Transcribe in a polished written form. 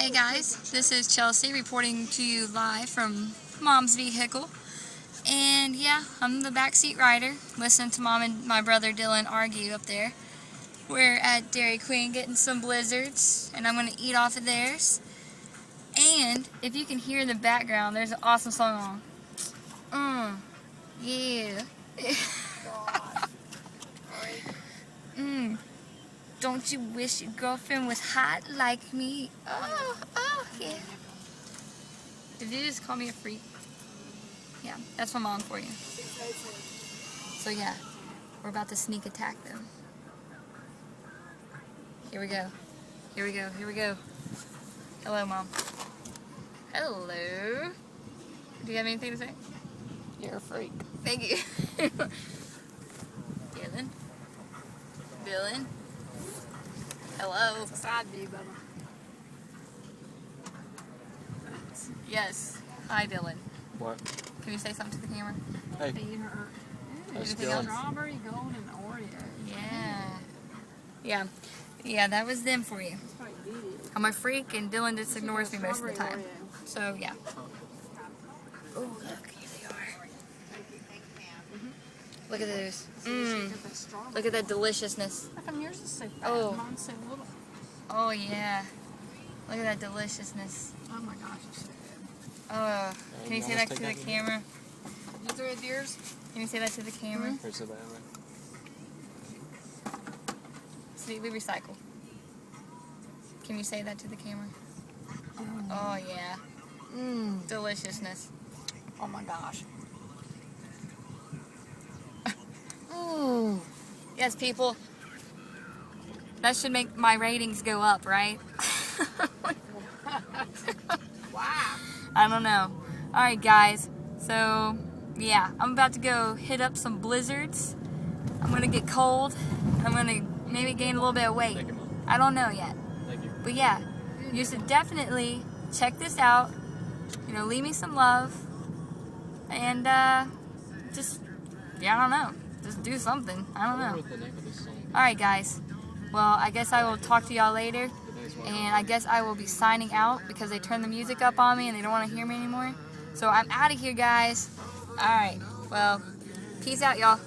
Hey guys, this is Chelsea reporting to you live from Mom's vehicle. And yeah, I'm the backseat rider, listening to Mom and my brother Dylan argue up there. We're at Dairy Queen getting some blizzards, and I'm going to eat off of theirs. And if you can hear in the background, there's an awesome song on. Yeah. Don't you wish your girlfriend was hot like me? Oh, yeah. Did you just call me a freak? Yeah, that's my mom for you. So yeah, we're about to sneak attack them. Here we go. Here we go. Here we go. Hello, Mom. Hello. Do you have anything to say? You're a freak. Thank you. Dylan? Dylan? Hello. It's a side view, Bubba. Yes. Hi, Dylan. What? Can you say something to the camera? Hey. That's Anything else? Strawberry, golden, Oreo. Yeah. Yeah, that was them for you. I'm a freak, and Dylan just ignores me most of the time. So, yeah. Oh, look, here they are. Look at those. Look at that deliciousness. How come yours is so fat? Oh. Mine's so little. Oh, yeah. Look at that deliciousness. Oh my gosh, it's so good. Oh, can you say that to the camera? You threw it yours? Can you say that to the camera? See, we recycle. Can you say that to the camera? Oh, yeah. Deliciousness. Oh my gosh. Yes, people. That should make my ratings go up, right? Wow. I don't know. Alright, guys. So, yeah. I'm about to go hit up some blizzards. I'm going to get cold. I'm going to maybe gain a little bit of weight. Thank you, Mom. I don't know yet. Thank you. But yeah, you should definitely check this out. You know, leave me some love. And, just, yeah, I don't know. Just do something. I don't know. Alright, guys. Well, I guess I will talk to y'all later. And I guess I will be signing out because they turned the music up on me and they don't want to hear me anymore. So I'm out of here, guys. Alright. Well, peace out, y'all.